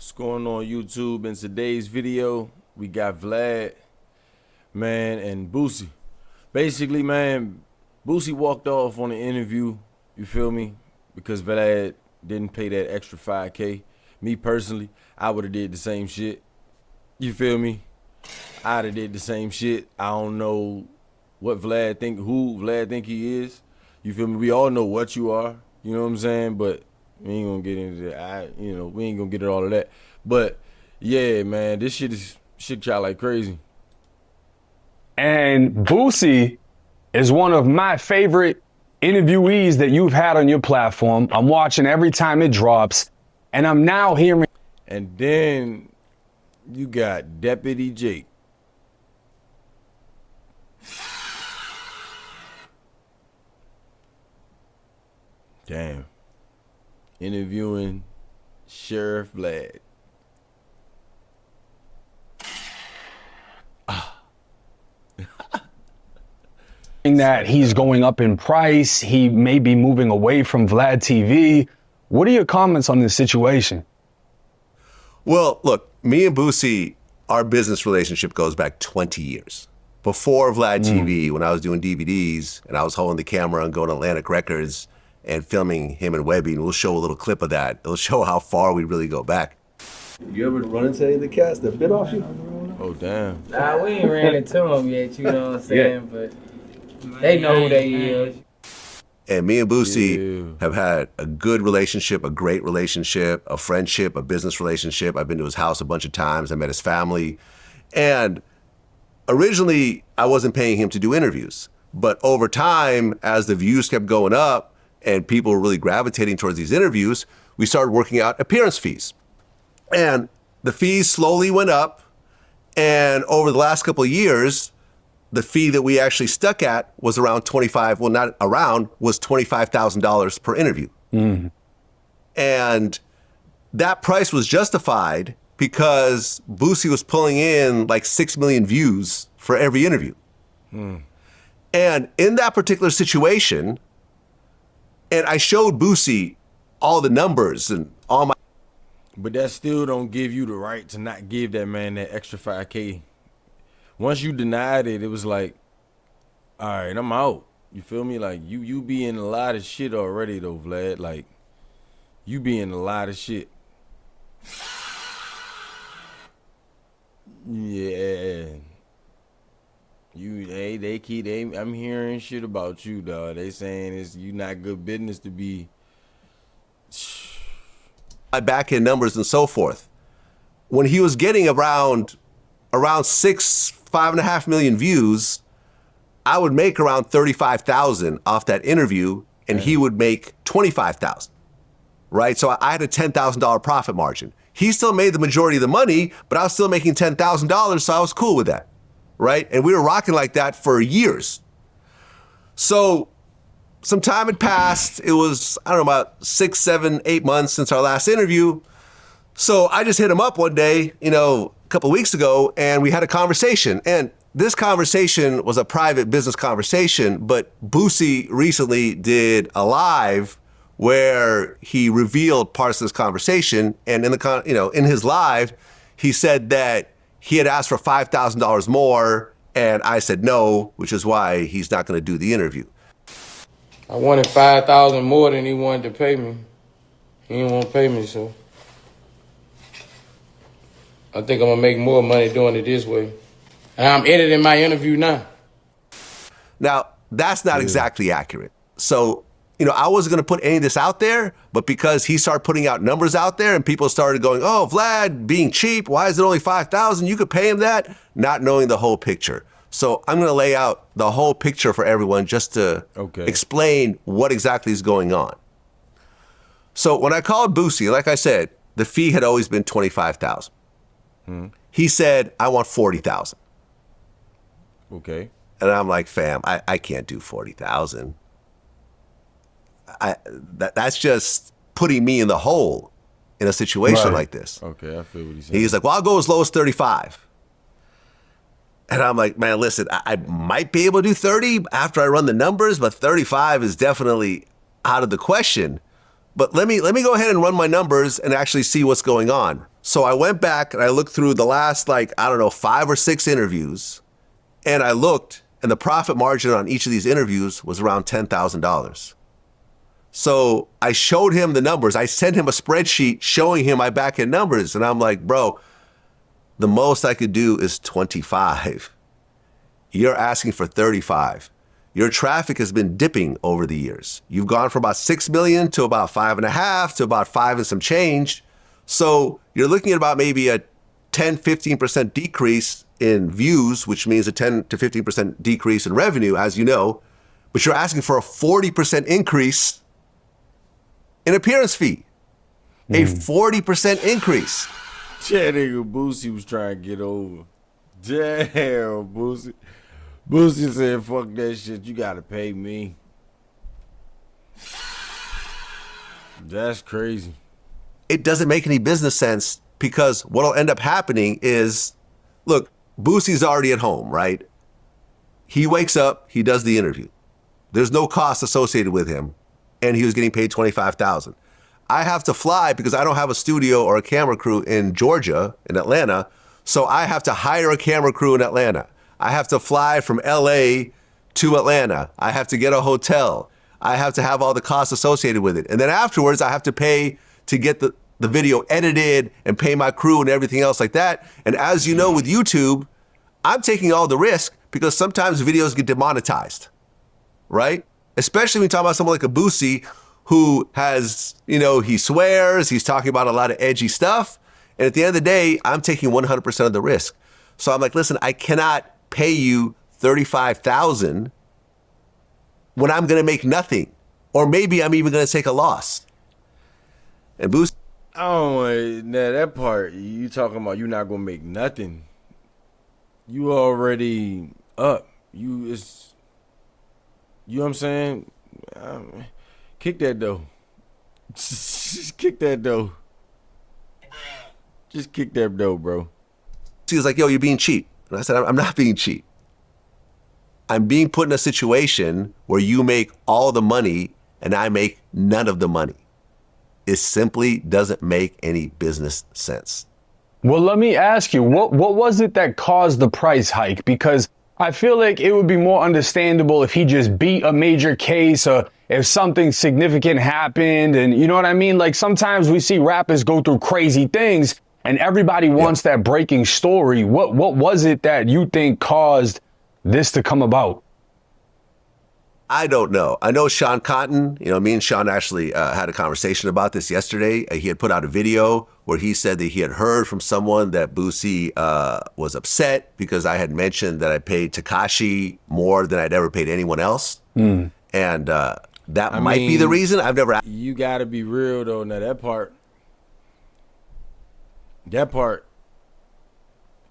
What's going on YouTube? In today's video, we got Vlad, man, and Boosie. Basically, man, Boosie walked off on the interview, you feel me? Because Vlad didn't pay that extra 5K. Me personally, I would have did the same shit. You feel me? I'd have did the same shit. I don't know what Vlad think, who Vlad think he is. You feel me? We all know what you are. You know what I'm saying? But we ain't gonna get into that. We ain't gonna get into all of that. But yeah, man, this shit y'all like crazy. And Boosie is one of my favorite interviewees that you've had on your platform. I'm watching every time it drops, and I'm now hearing. And then you got Deputy Jake. Damn. Interviewing Sheriff Vlad. That he's going up in price. He may be moving away from VladTV. What are your comments on this situation? Well, look, me and Boosie, our business relationship goes back 20 years. Before VladTV, when I was doing DVDs and I was holding the camera and going to Atlantic Records and filming him and Webby, we'll show a little clip of that. It'll show how far we really go back. You ever run into any of the cats that bit off you? Oh, damn. Nah, we ain't ran into them yet, you know what I'm saying? Yeah. But they know who they is. And me and Boosie have had a good relationship, a great relationship, a friendship, a business relationship. I've been to his house a bunch of times. I met his family. And originally, I wasn't paying him to do interviews. But over time, as the views kept going up and people were really gravitating towards these interviews, we started working out appearance fees. And the fees slowly went up. And over the last couple of years, the fee that we actually stuck at was around was $25,000 per interview. Mm. And that price was justified because Boosie was pulling in like 6 million views for every interview. Mm. And in that particular situation, and I showed Boosie all the numbers and all my. But that still don't give you the right to not give that man that extra 5K. Once you denied it, it was like, all right, I'm out. You feel me? Like, you be in a lot of shit already, though, Vlad. Like, you be in a lot of shit. Yeah. I'm hearing shit about you, dog. They saying you not good business to be. My back end numbers and so forth. When he was getting around 5.5 million views, I would make around 35,000 off that interview, and he would make 25,000, right? So I had a $10,000 profit margin. He still made the majority of the money, but I was still making $10,000, so I was cool with that, right? And we were rocking like that for years. So some time had passed. It was, I don't know, about 6, 7, 8 months since our last interview. So I just hit him up one day, a couple of weeks ago, and we had a conversation. And this conversation was a private business conversation, but Boosie recently did a live where he revealed parts of this conversation. And in his live, he said that he had asked for $5,000 more, and I said no, which is why he's not going to do the interview. I wanted $5,000 more than he wanted to pay me. He didn't want to pay me, so I think I'm gonna make more money doing it this way. And I'm editing my interview now. Now, that's not exactly accurate. So, I wasn't gonna put any of this out there, but because he started putting out numbers out there and people started going, oh, Vlad being cheap, why is it only 5,000? You could pay him that, not knowing the whole picture. So I'm gonna lay out the whole picture for everyone just to explain what exactly is going on. So when I called Boosie, like I said, the fee had always been $25,000. He said, I want 40,000. Okay. And I'm like, fam, I can't do 40,000. That's just putting me in the hole in a situation like this. Okay, I feel what he's saying. He's like, well, I'll go as low as 35. And I'm like, man, listen, I might be able to do 30 after I run the numbers, but 35 is definitely out of the question. But let me go ahead and run my numbers and actually see what's going on. So I went back and I looked through the last, like, I don't know, 5 or 6 interviews. And I looked, and the profit margin on each of these interviews was around $10,000. So I showed him the numbers. I sent him a spreadsheet showing him my back end numbers. And I'm like, bro, the most I could do is 25. You're asking for 35. Your traffic has been dipping over the years. You've gone from about 6 million to about 5.5 to about 5 and some change. So you're looking at about maybe a 10, 15% decrease in views, which means a 10 to 15% decrease in revenue, as you know, but you're asking for a 40% increase in appearance fee. A 40% increase. That nigga Boosie was trying to get over. Damn, Boosie. Boosie said, fuck that shit, you gotta pay me. That's crazy. It doesn't make any business sense because what'll end up happening is, look, Boosie's already at home, right? He wakes up, he does the interview. There's no cost associated with him, and he was getting paid $25,000. I have to fly because I don't have a studio or a camera crew in Georgia, in Atlanta, so I have to hire a camera crew in Atlanta. I have to fly from LA to Atlanta. I have to get a hotel. I have to have all the costs associated with it. And then afterwards, I have to pay to get the video edited and pay my crew and everything else like that. And as you know, with YouTube, I'm taking all the risk because sometimes videos get demonetized, right? Especially when you talk about someone like a Boosie who has, you know, he swears, he's talking about a lot of edgy stuff. And at the end of the day, I'm taking 100% of the risk. So I'm like, listen, I cannot pay you $35,000 when I'm going to make nothing, or maybe I'm even going to take a loss. And Boosie, Oh, now that part you talking about, you not gonna make nothing. You already up. You know what I'm saying? Kick that though. Just kick that though. Just kick that though, bro. he was like, yo, you're being cheap. And I said, I'm not being cheap. I'm being put in a situation where you make all the money and I make none of the money. It simply doesn't make any business sense. Well, let me ask you, what was it that caused the price hike? Because I feel like it would be more understandable if he just beat a major case or if something significant happened. And you know what I mean? Like sometimes we see rappers go through crazy things and everybody wants that breaking story. What was it that you think caused this to come about? I don't know. I know Sean Cotton, you know, me and Sean actually had a conversation about this yesterday. He had put out a video where he said that he had heard from someone that Boosie was upset because I had mentioned that I paid Tekashi more than I'd ever paid anyone else. And that might be the reason. I've never... You got to be real, though. Now, that part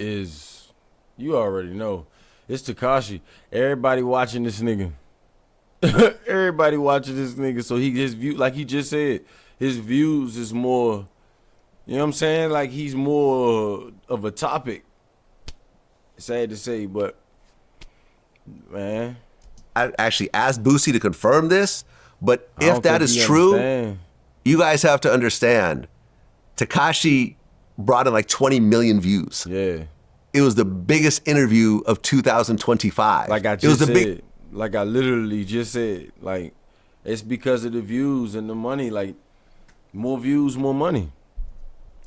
is, you already know. It's Tekashi. Everybody watching this nigga. Everybody watching this nigga, so his view, like he just said, his views is more, you know what I'm saying? Like he's more of a topic. Sad to say, but man, I actually asked Boosie to confirm this, but if that is true, you guys have to understand, Tekashi brought in like 20 million views. Yeah, it was the biggest interview of 2025. Like I just said. Like I literally just said, like, it's because of the views and the money. Like, more views, more money.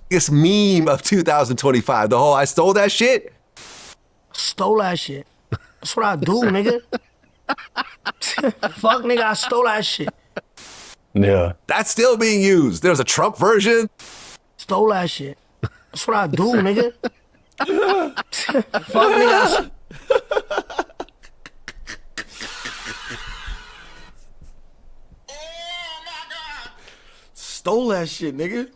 Biggest meme of 2025. The whole I stole that shit. Stole that shit. That's what I do, nigga. Fuck, nigga, I stole that shit. Yeah. That's still being used. There's a Trump version. Stole that shit. That's what I do, nigga. Fuck, nigga, Stole that shit, nigga.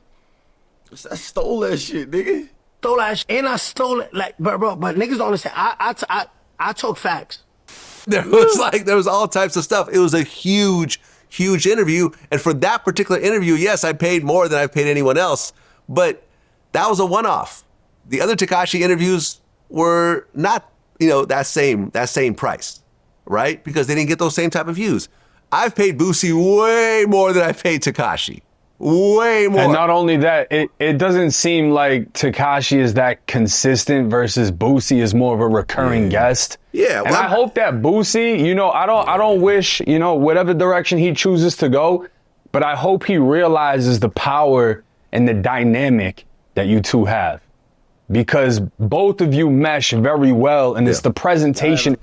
I stole that shit, nigga. Stole that shit, and I stole it. Like, bro, but niggas don't understand. I talk facts. There was all types of stuff. It was a huge interview. And for that particular interview, yes, I paid more than I've paid anyone else. But that was a one-off. The other Tekashi interviews were not, you know, that same price, right? Because they didn't get those same type of views. I've paid Boosie way more than I paid Tekashi. Way more. And not only that, it doesn't seem like Tekashi is that consistent versus Boosie is more of a recurring guest. Yeah, and I hope that Boosie, you know, I don't wish, you know, whatever direction he chooses to go, but I hope he realizes the power and the dynamic that you two have. Because both of you mesh very well, and it's the presentation.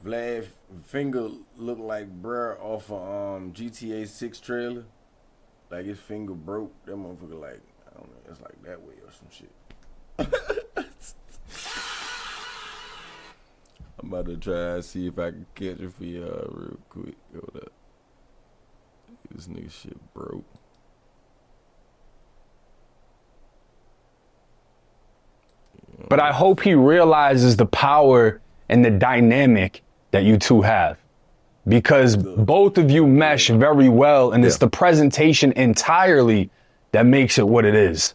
Vlad finger look like bruh off a GTA 6 trailer. Like his finger broke. That motherfucker like, I don't know, it's like that way or some shit. I'm about to try and see if I can catch it for y'all real quick. Hold up. This nigga shit broke. But I hope he realizes the power and the dynamic that you two have. Because both of you mesh very well, and it's the presentation entirely that makes it what it is.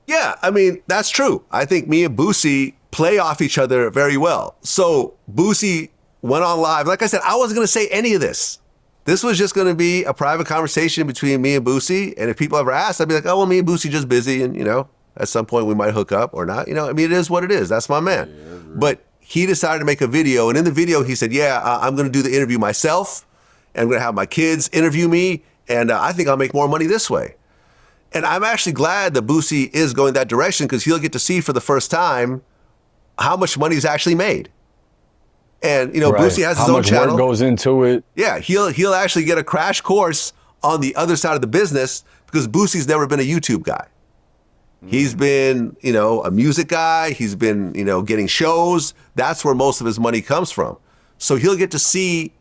Yeah, I mean, that's true. I think me and Boosie play off each other very well. So Boosie went on live. Like I said, I wasn't going to say any of this. This was just going to be a private conversation between me and Boosie. And if people ever asked, I'd be like, oh, well, me and Boosie just busy. And, you know, at some point we might hook up or not. You know, I mean, it is what it is. That's my man. Yeah, but he decided to make a video. And in the video, he said, yeah, I'm going to do the interview myself. And I'm going to have my kids interview me. And I think I'll make more money this way. And I'm actually glad that Boosie is going that direction, because he'll get to see for the first time how much money he's actually made. And, you know, Boosie has his own channel. How much work goes into it. Yeah, he'll actually get a crash course on the other side of the business, because Boosie's never been a YouTube guy. He's been, you know, a music guy. He's been, you know, getting shows. That's where most of his money comes from. So he'll get to see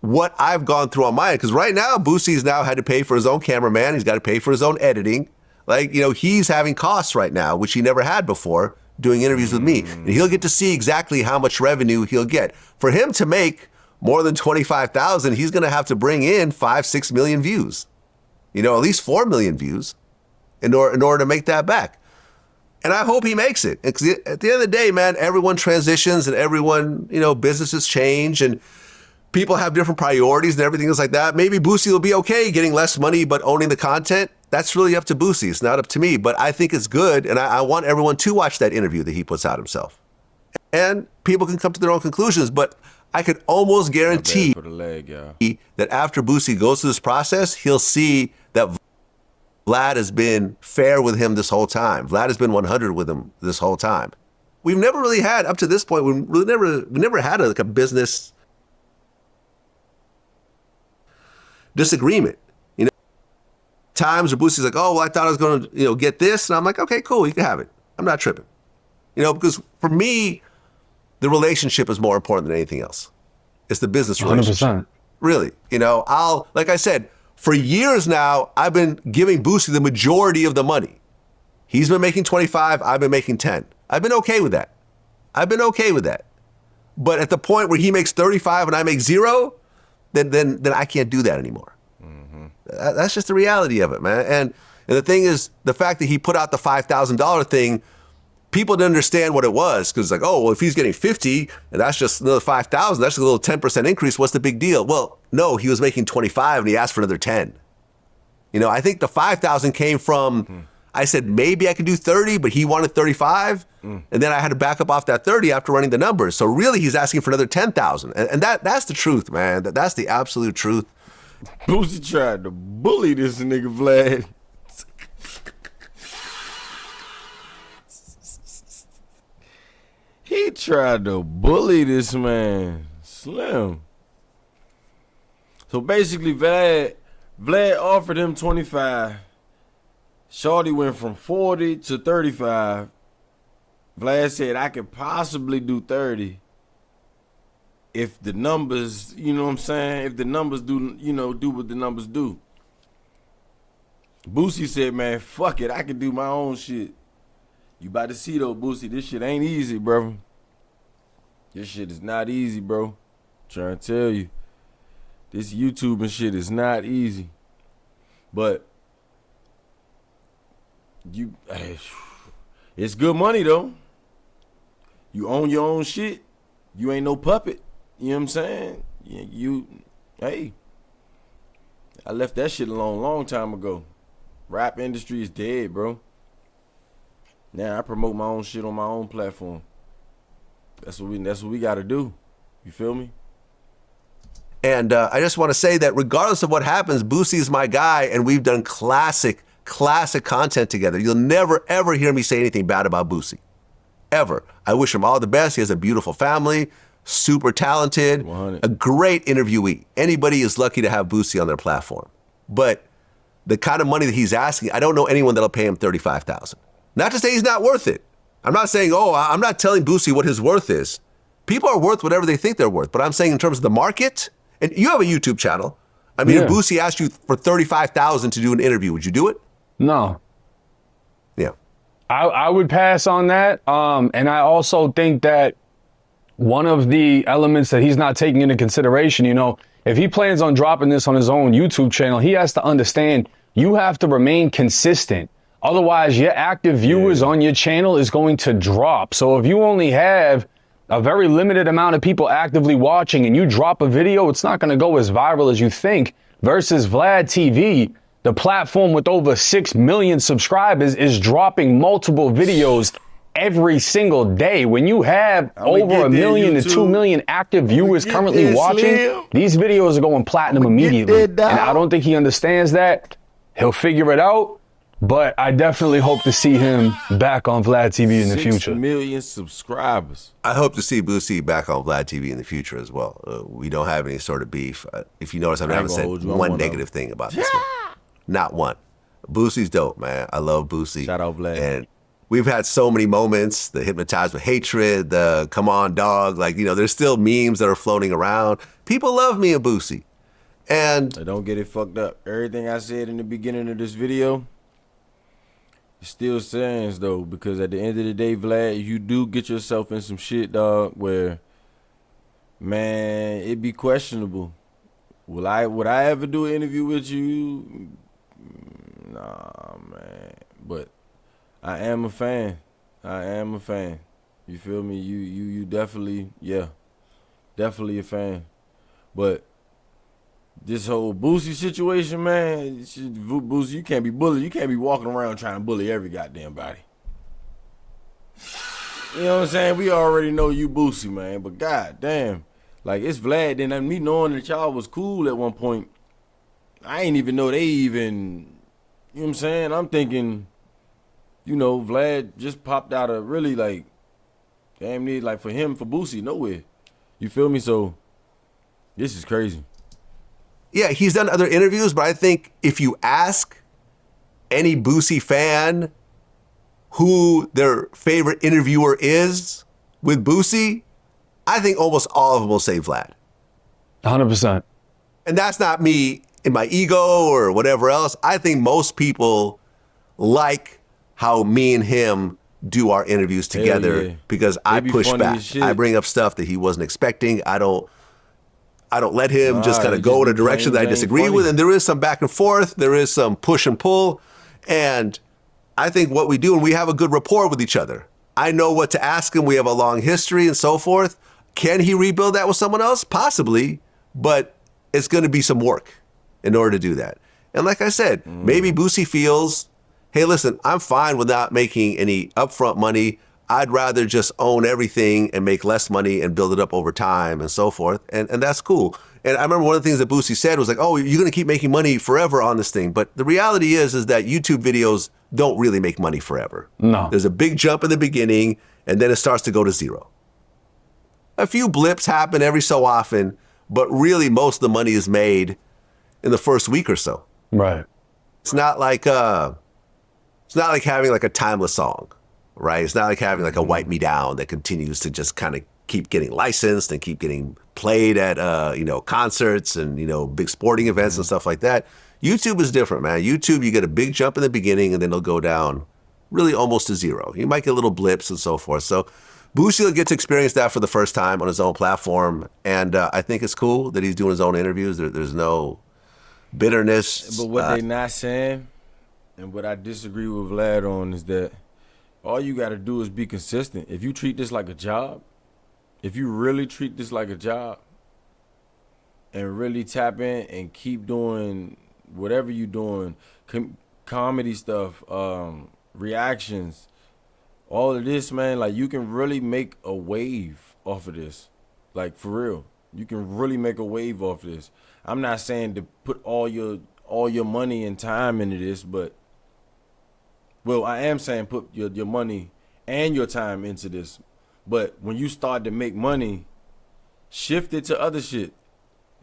what I've gone through on my end. Because right now, Boosie's now had to pay for his own cameraman. He's got to pay for his own editing. Like, you know, he's having costs right now, which he never had before, doing interviews with me. And he'll get to see exactly how much revenue he'll get. For him to make more than 25,000, he's going to have to bring in 5-6 million views. You know, at least 4 million views in order to make that back. And I hope he makes it. Because at the end of the day, man, everyone transitions and everyone, you know, businesses change and people have different priorities and everything is like that. Maybe Boosie will be okay getting less money but owning the content. That's really up to Boosie. It's not up to me. But I think it's good, and I want everyone to watch that interview that he puts out himself. And people can come to their own conclusions, but I could almost guarantee that after Boosie goes through this process, he'll see that Vlad has been fair with him this whole time. Vlad has been 100 with him this whole time. We've never really had, up to this point, we never had like a business disagreement. You know, times where Boosie's like, oh, well, I thought I was going to, you know, get this. And I'm like, okay, cool, you can have it. I'm not tripping. You know, because for me, the relationship is more important than anything else. It's the business relationship. 100%. Really. You know, like I said, for years now, I've been giving Boosie the majority of the money. He's been making 25, I've been making 10. I've been okay with that. But at the point where he makes 35 and I make 0, then I can't do that anymore. That's just the reality of it, man. And the thing is, the fact that he put out the $5,000 thing, people didn't understand what it was, because like, oh, well, if he's getting 50 and that's just another 5,000, that's a little 10% increase. What's the big deal? Well, no, he was making 25 and he asked for another 10. You know, I think the 5,000 came from, I said, maybe I could do 30, but he wanted 35. And then I had to back up off that 30 after running the numbers. So really he's asking for another 10,000. And that's the truth, man. That's the absolute truth. Boosie tried to bully this nigga Vlad. He tried to bully this man, Slim. So basically, Vlad offered him 25. Shorty went from 40 to 35. Vlad said, I could possibly do 30 if the numbers, you know what I'm saying? If the numbers do, you know, do what the numbers do. Boosie said, man, fuck it. I can do my own shit. You about to see though, Boosie, this shit ain't easy, bro. This shit is not easy, bro. Trying to tell you. This YouTube and shit is not easy. But it's good money though. You own your own shit. You ain't no puppet. You know what I'm saying? Hey, I left that shit alone a long time ago. Rap industry is dead, bro. Now I promote my own shit on my own platform. That's what we gotta do. You feel me? And I just want to say that regardless of what happens, Boosie is my guy, and we've done classic content together. You'll never, ever hear me say anything bad about Boosie. Ever. I wish him all the best. He has a beautiful family, super talented, 100. a great interviewee. Anybody is lucky to have Boosie on their platform. But the kind of money that he's asking, I don't know anyone that'll pay him $35,000. Not to say he's not worth it. I'm not saying, I'm not telling Boosie what his worth is. People are worth whatever they think they're worth. But I'm saying in terms of the market, and you have a YouTube channel. I mean, if Boosie asked you for $35,000 to do an interview, would you do it? No. Yeah. I would pass on that. And I also think that one of the elements that he's not taking into consideration, you know, if he plans on dropping this on his own YouTube channel, he has to understand you have to remain consistent. Otherwise, your active viewers on your channel is going to drop. So if you only have a very limited amount of people actively watching and you drop a video, it's not going to go as viral as you think. Versus Vlad TV, the platform with over 6 million subscribers, is dropping multiple videos every single day. When you have over 1 million to 2 million active viewers currently watching, these videos are going platinum immediately. And I don't think he understands that. He'll figure it out. But I definitely hope to see him back on Vlad TV in the future. 6 million subscribers. I hope to see Boosie back on Vlad TV in the future as well. We don't have any sort of beef. If you notice, I haven't said one negative thing about this man. Not one. Boosie's dope, man. I love Boosie. Shout out Vlad. And we've had so many moments, the hypnotized with hatred, the come on dog. Like, you know, there's still memes that are floating around. People love me and Boosie. And I don't get it fucked up. Everything I said in the beginning of this video, it still stands though, because at the end of the day, Vlad, you do get yourself in some shit, dog, where, man, it be questionable. Would I ever do an interview with you? Nah, man. But I am a fan. I am a fan. You feel me? You definitely, definitely a fan. But this whole Boosie situation, man, Boosie, you can't be bullied. You can't be walking around trying to bully every goddamn body. You know what I'm saying? We already know you Boosie, man. But goddamn, like, it's Vlad. And me knowing that y'all was cool at one point, I ain't even know they even, you know what I'm saying? I'm thinking, you know, Vlad just popped out of really, like, damn near, like, for Boosie, nowhere. You feel me? So, this is crazy. yeah, he's done other interviews, but I think if you ask any Boosie fan who their favorite interviewer is with Boosie, I think almost all of them will say Vlad. 100%. And that's not me in my ego or whatever else. I think most people like how me and him do our interviews together because I push back. I bring up stuff that he wasn't expecting. I don't let him just kind of go in a direction that I disagree with. And there is some back and forth. There is some push and pull. And I think what we do, and we have a good rapport with each other. I know what to ask him. We have a long history and so forth. Can he rebuild that with someone else? Possibly. But it's going to be some work in order to do that. And like I said, maybe Boosie feels, hey, listen, I'm fine with not making any upfront money. I'd rather just own everything and make less money and build it up over time and so forth. And that's cool. And I remember one of the things that Boosie said was like, oh, you're going to keep making money forever on this thing. But the reality is that YouTube videos don't really make money forever. No. There's a big jump in the beginning and then it starts to go to zero. A few blips happen every so often, but really most of the money is made in the first week or so. Right. It's not like having like a timeless song. Right? It's not like having like a Wipe Me Down that continues to just kind of keep getting licensed and keep getting played at, concerts and, big sporting events and stuff like that. YouTube is different, man. YouTube, you get a big jump in the beginning and then it'll go down really almost to zero. You might get little blips and so forth. So Boosie will get to experience that for the first time on his own platform. And I think it's cool that he's doing his own interviews. There's no bitterness. But what they not saying, and what I disagree with Vlad on, is that all you got to do is be consistent. If you treat this like a job, if you really treat this like a job and really tap in and keep doing whatever you doing, comedy stuff, reactions, all of this, man, like you can really make a wave off of this. Like for real. You can really make a wave off of this. I'm not saying to put all your money and time into this, but well, I am saying put your money and your time into this. But when you start to make money, shift it to other shit.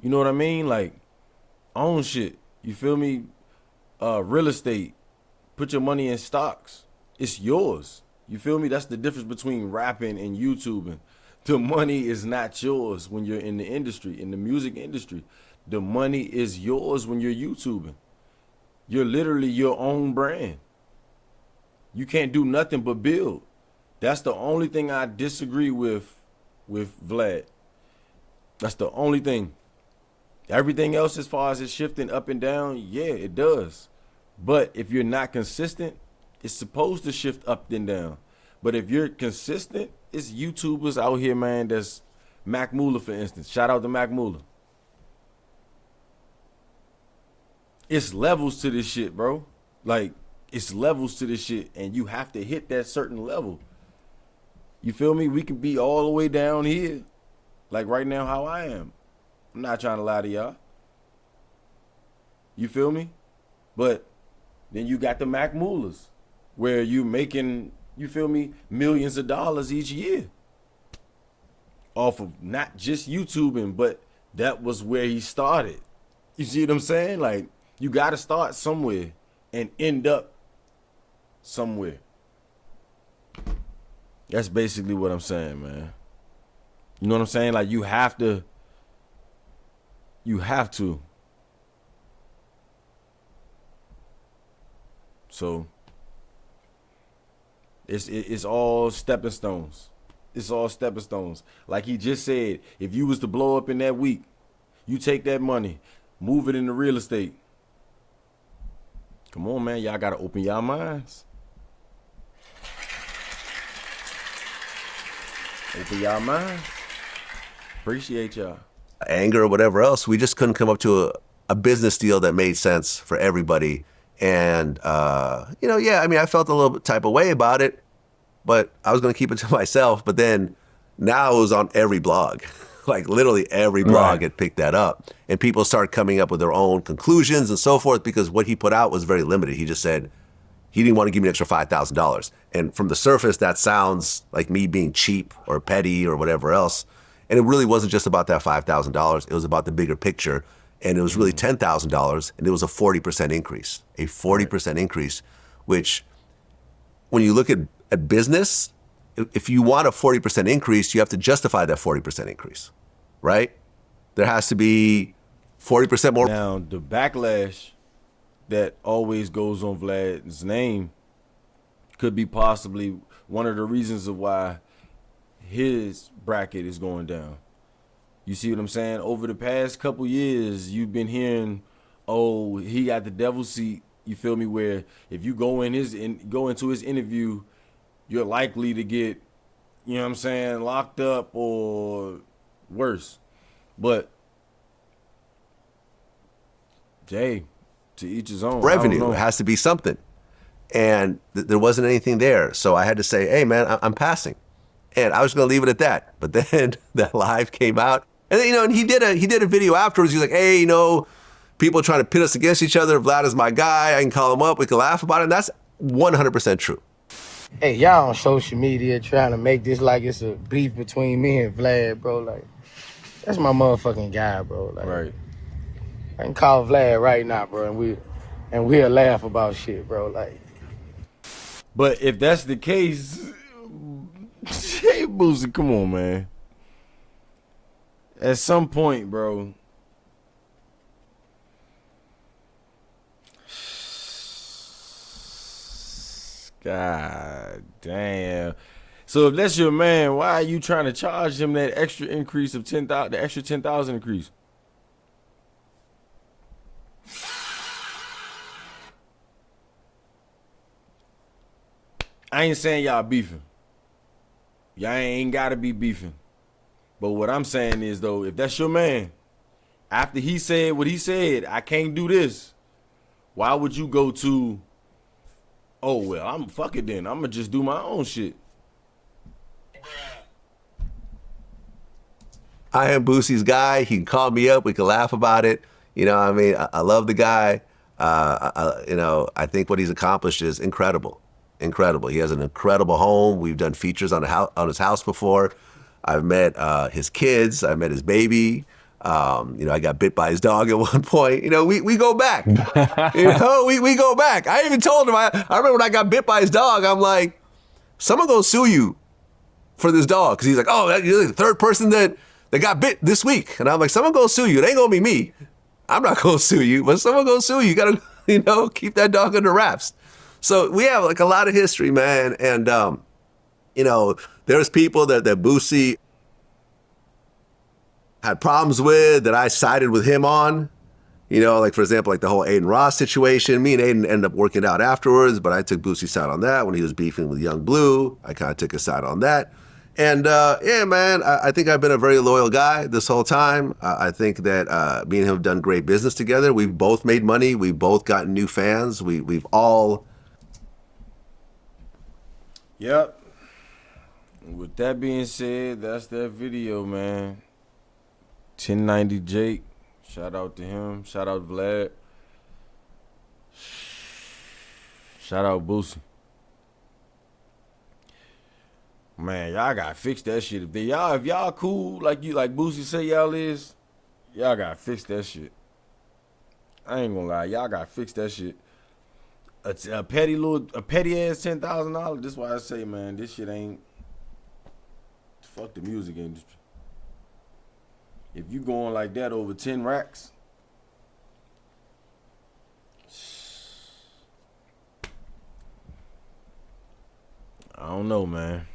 You know what I mean? Like own shit. You feel me? Real estate. Put your money in stocks. It's yours. You feel me? That's the difference between rapping and YouTubing. The money is not yours when you're in the industry, in the music industry. The money is yours when you're YouTubing. You're literally your own brand. You can't do nothing but build. That's the only thing I disagree with Vlad. That's the only thing. Everything else as far as it shifting up and down, yeah, it does. But if you're not consistent, it's supposed to shift up and down. But if you're consistent, it's YouTubers out here, man, that's Mac Muller, for instance. Shout out to Mac Muller. It's levels to this shit, bro. Like, it's levels to this shit, and you have to hit that certain level. You feel me? We can be all the way down here, like right now how I am. I'm not trying to lie to y'all. You feel me? But then you got the Mac Mullers, where you making, you feel me, millions of dollars each year off of not just YouTubing, but that was where he started. You see what I'm saying? Like, you got to start somewhere and end up somewhere. That's basically what I'm saying, man. You know what I'm saying? Like, you have to. So it's all stepping stones. It's all stepping stones. Like he just said, if you was to blow up in that week, you take that money, move it into real estate. Come on, man. Y'all got to open y'all minds. Open y'all minds. Appreciate y'all. Anger or whatever else, we just couldn't come up to a business deal that made sense for everybody. And, yeah, I mean, I felt a little type of way about it, but I was going to keep it to myself. But then now it was on every blog. Like literally every blog had picked that up. And people started coming up with their own conclusions and so forth, because what he put out was very limited. He just said he didn't want to give me an extra $5,000. And from the surface, that sounds like me being cheap or petty or whatever else. And it really wasn't just about that $5,000. It was about the bigger picture. And it was really $10,000, and it was a 40% increase, a 40% increase, which when you look at business, if you want a 40% increase, you have to justify that 40% increase, right? There has to be 40% more. Now, the backlash that always goes on Vlad's name could be possibly one of the reasons of why his bracket is going down. You see what I'm saying? Over the past couple years, you've been hearing, oh, he got the devil's seat. You feel me? Where if you go into his interview, you're likely to get, you know what I'm saying, locked up or worse. But Jay, to each his own. Revenue, it has to be something. And there wasn't anything there. So I had to say, hey, man, I'm passing. And I was going to leave it at that. But then that live came out. And then, and he did a video afterwards. He's like, hey, people are trying to pit us against each other. Vlad is my guy. I can call him up. We can laugh about it. And that's 100% true. Hey, y'all on social media trying to make this like it's a beef between me and Vlad, bro. Like, that's my motherfucking guy, bro. Like, Right. I can call Vlad right now, bro, and we'll laugh about shit, bro. Like, but if that's the case, hey, Boosie, come on, man. At some point, bro, God damn. So if that's your man, why are you trying to charge him that extra increase of 10,000, the extra 10,000 increase? I ain't saying y'all beefing. Y'all ain't gotta be beefing. But what I'm saying is, though, if that's your man, after he said what he said, I can't do this, Why would you go to, oh, well, I'm fuck it then. I'm going to just do my own shit. I am Boosie's guy. He can call me up. We can laugh about it. You know what I mean? I love the guy. I think what he's accomplished is incredible. Incredible. He has an incredible home. We've done features on his house before. I've met his kids. I met his baby. I got bit by his dog at one point. We go back. We go back. I even told him, I remember when I got bit by his dog, I'm like, someone gonna sue you for this dog. Because he's like, oh, you're the third person that got bit this week. And I'm like, someone gonna sue you. It ain't gonna be me. I'm not gonna sue you, but someone gonna sue you. You gotta, keep that dog under wraps. So we have like a lot of history, man. And, there's people that Boosie had problems with that I sided with him on. Like for example, like the whole Aiden Ross situation. Me and Aiden ended up working out afterwards, but I took Boosie's side on that when he was beefing with Young Blue. I kind of took his side on that. And yeah, man, I think I've been a very loyal guy this whole time. I think that me and him have done great business together. We've both made money. We've both gotten new fans. We've all. Yep. With that being said, that's that video, man. 1090 Jake. Shout out to him. Shout out Vlad. Shout out Boosie. Man, y'all gotta fix that shit. If y'all cool like Boosie say y'all is, y'all gotta fix that shit. I ain't gonna lie, y'all gotta fix that shit. A petty ass $10,000. This is why I say, man, this shit ain't. Fuck the music industry. If you going like that over 10 racks, I don't know, man.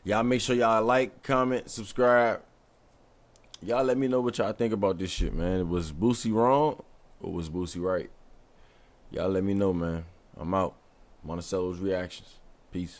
Y'all make sure y'all like, comment, subscribe. Y'all let me know what y'all think about this shit, man. Was Boosie wrong or was Boosie right? Y'all let me know, man. I'm out. MONICELLO'S reactions. Peace.